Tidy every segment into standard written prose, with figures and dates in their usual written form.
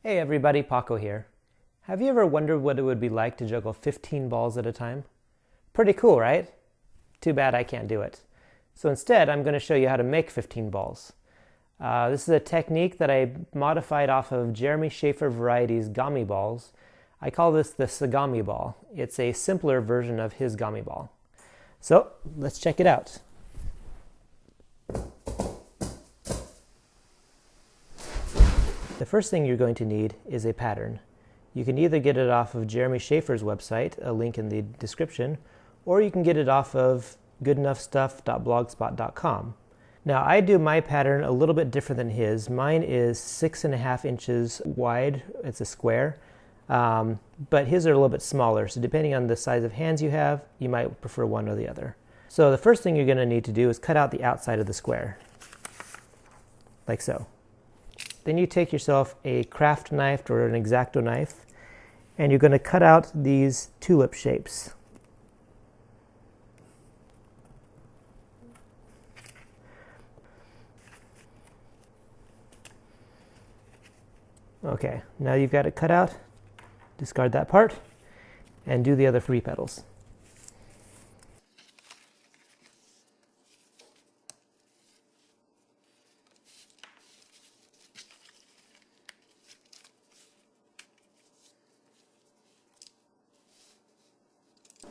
Hey everybody, Paco here. Have you ever wondered what it would be like to juggle 15 balls at a time? Pretty cool, right? Too bad I can't do it. So instead, I'm going to show you how to make 15 balls. This is a technique that I modified off of Jeremy Schaefer Variety's gami balls. I call this the Sagami ball. It's a simpler version of his gami ball. So let's check it out. The first thing you're going to need is a pattern. You can either get it off of Jeremy Schaefer's website, a link in the description, or you can get it off of goodenoughstuff.blogspot.com. Now I do my pattern a little bit different than his. Mine is 6.5 inches wide, it's a square, but his are a little bit smaller, so depending on the size of hands you have, you might prefer one or the other. So the first thing you're going to need to do is cut out the outside of the square, like so. Then you take yourself a craft knife or an X-Acto knife, and you're going to cut out these tulip shapes. Okay, now you've got it cut out, discard that part, and do the other 3 petals.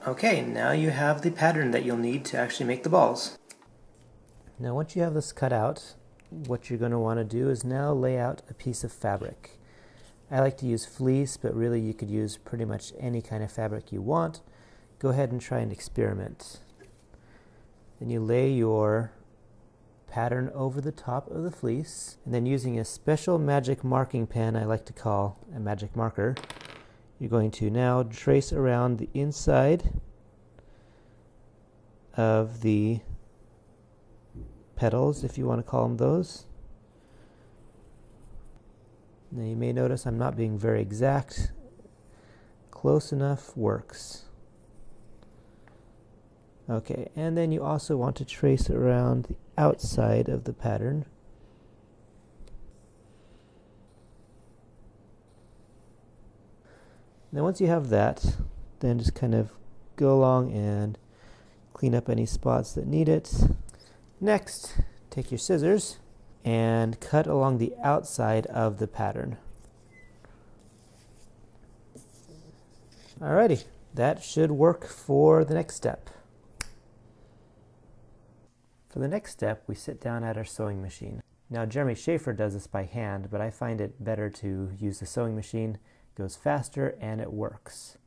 Okay, now you have the pattern that you'll need to actually make the balls. Now once you have this cut out, what you're going to want to do is now lay out a piece of fabric. I like to use fleece, but really you could use pretty much any kind of fabric you want. Go ahead and try and experiment. Then you lay your pattern over the top of the fleece, and then using a special magic marking pen I like to call a magic marker, you're going to now trace around the inside of the petals, if you want to call them those. Now you may notice I'm not being very exact. Close enough works. Okay, and then you also want to trace around the outside of the pattern. Now once you have that, then just kind of go along and clean up any spots that need it. Next, take your scissors and cut along the outside of the pattern. Alrighty, that should work for the next step. For the next step, we sit down at our sewing machine. Now Jeremy Schaefer does this by hand, but I find it better to use the sewing machine. It goes faster and it works.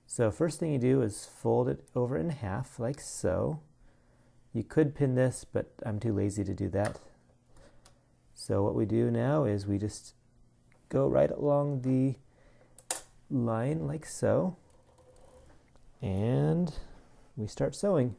So first thing you do is fold it over in half like so. You could pin this, but I'm too lazy to do that. So what we do now is we just go right along the line like so, and we start sewing.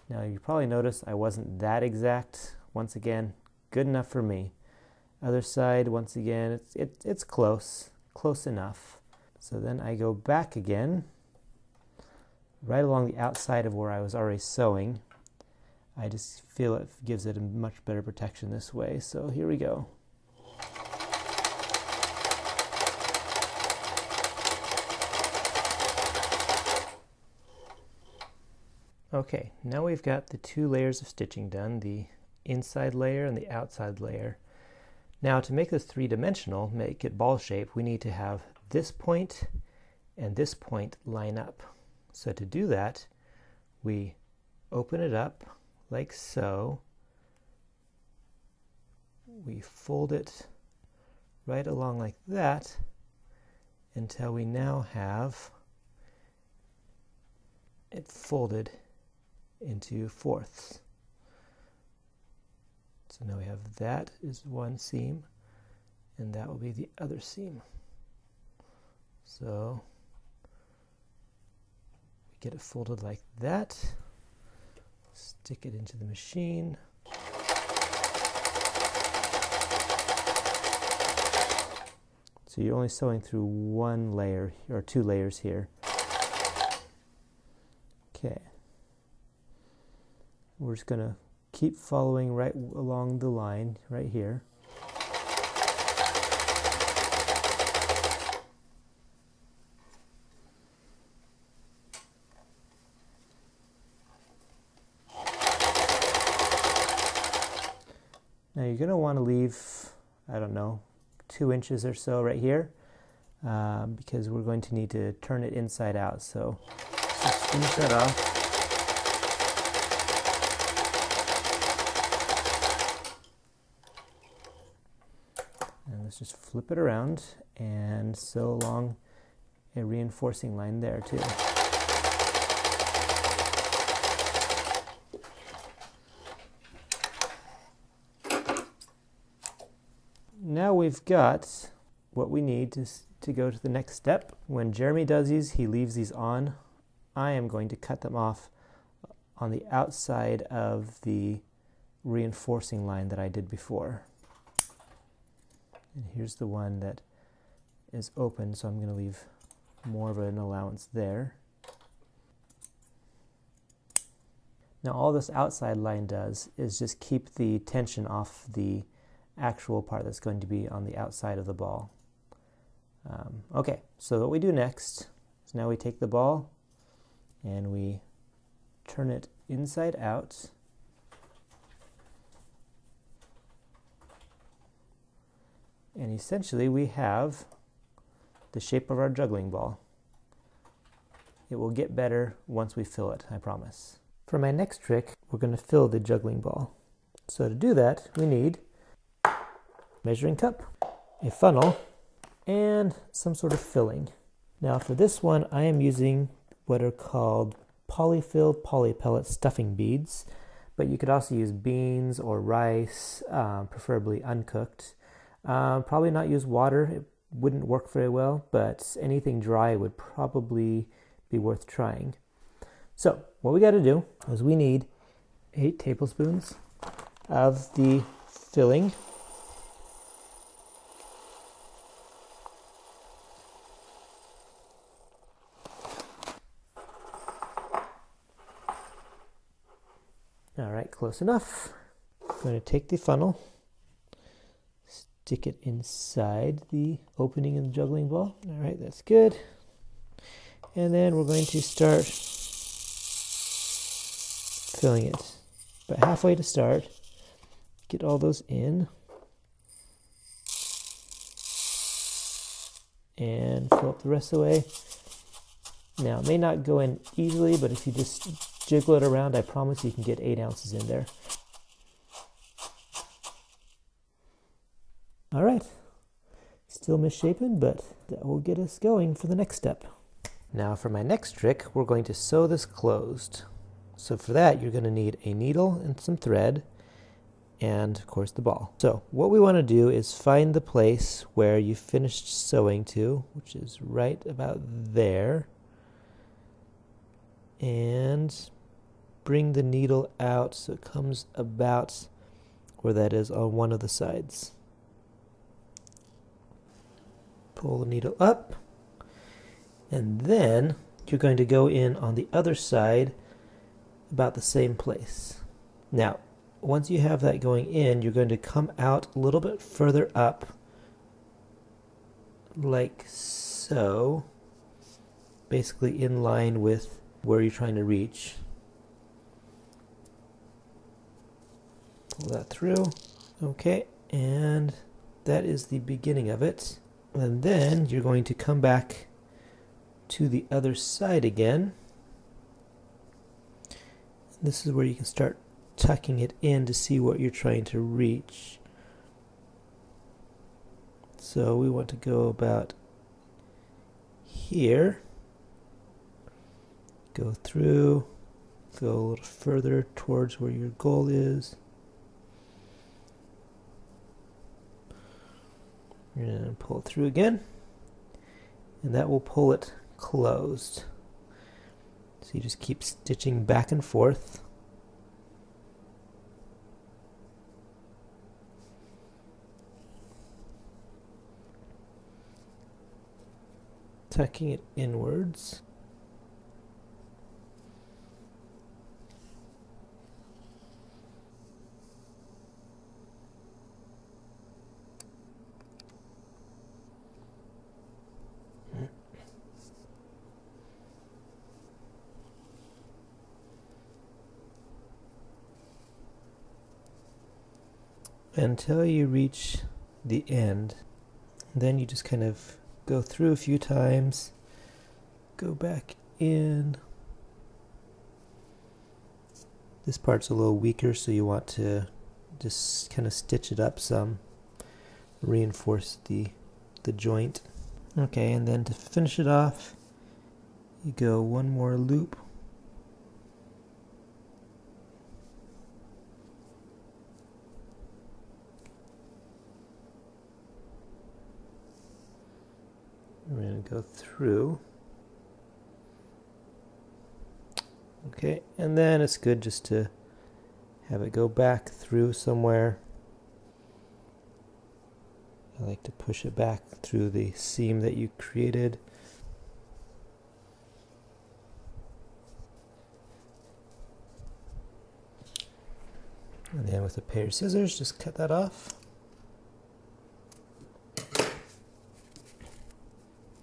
Now you probably noticed I wasn't that exact. Once again, good enough for me. Other side, once again, it's close enough. So then I go back again, right along the outside of where I was already sewing. I just feel it gives it a much better protection this way. So here we go. Okay, now we've got the 2 layers of stitching done, the inside layer and the outside layer. Now to make this 3-dimensional, make it ball shape, we need to have this point and this point line up. So to do that, we open it up like so. We fold it right along like that until we now have it folded into fourths. So now we have that is one seam, and that will be the other seam. So we get it folded like that, stick it into the machine, So you're only sewing through one layer or two layers here. Okay. We're just going to keep following right along the line right here. Now you're going to want to leave, I don't know, 2 inches or so right here because we're going to need to turn it inside out. So just finish that off. And let's just flip it around and sew along a reinforcing line there too. Now we've got what we need to go to the next step. When Jeremy does these, he leaves these on. I am going to cut them off on the outside of the reinforcing line that I did before. And here's the one that is open, so I'm going to leave more of an allowance there. Now all this outside line does is just keep the tension off the actual part that's going to be on the outside of the ball. Okay, so what we do next is now we take the ball and we turn it inside out. And essentially we have the shape of our juggling ball. It will get better once we fill it, I promise. For my next trick, we're going to fill the juggling ball. So to do that, we need measuring cup, a funnel, and some sort of filling. Now for this one, I am using what are called polyfill polypellet stuffing beads, but you could also use beans or rice, preferably uncooked. Probably not use water, it wouldn't work very well, but anything dry would probably be worth trying. So what we got to do is we need 8 tablespoons of the filling. All right, close enough. I'm going to take the funnel, stick it inside the opening in the juggling ball. All right, that's good. And then we're going to start filling it. About halfway to start. Get all those in. And fill up the rest of the way. Now, it may not go in easily, but if you just jiggle it around, I promise you can get 8 ounces in there. All right, still misshapen, but that will get us going for the next step. Now for my next trick, we're going to sew this closed. So for that, you're going to need a needle and some thread, and of course the ball. So what we want to do is find the place where you finished sewing to, which is right about there, and bring the needle out so it comes about where that is on one of the sides. Pull the needle up, and then you're going to go in on the other side about the same place. Now, once you have that going in, you're going to come out a little bit further up, like so, basically in line with where you're trying to reach. Pull that through. Okay, and that is the beginning of it. And then you're going to come back to the other side again. This is where you can start tucking it in to see what you're trying to reach. So we want to go about here, go through, go a little further towards where your goal is. And pull it through again, and that will pull it closed. So you just keep stitching back and forth. tucking it inwards. Until you reach the end. Then you just kind of go through a few times, go back in. This part's a little weaker, so you want to just kind of stitch it up some, reinforce the joint. Okay, and then to finish it off, you go one more loop. We're going to go through. Okay, and then it's good just to have it go back through somewhere. I like to push it back through the seam that you created. And then with a pair of scissors, just cut that off.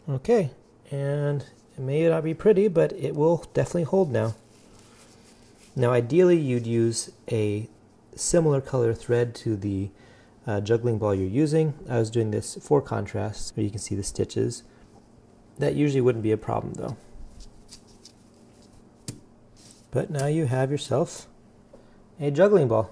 Okay, and it may not be pretty, but it will definitely hold now. Now ideally you'd use a similar color thread to the juggling ball you're using. I was doing this for contrast, where you can see the stitches. That usually wouldn't be a problem though. But now you have yourself a juggling ball.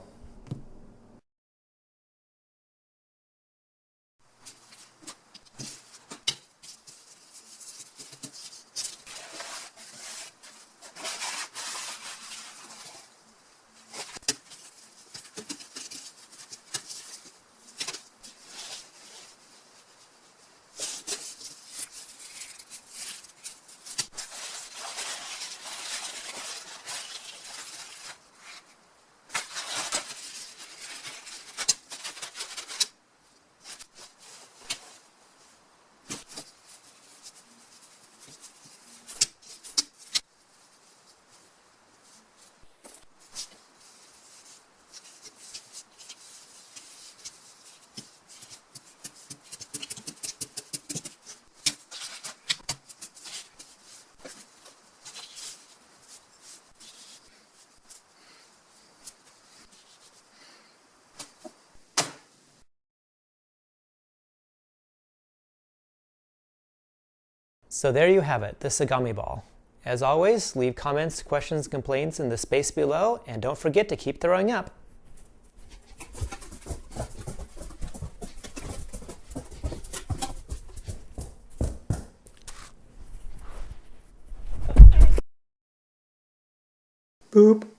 So there you have it, the Sagami ball. As always, leave comments, questions, complaints in the space below, and don't forget to keep throwing up. Boop.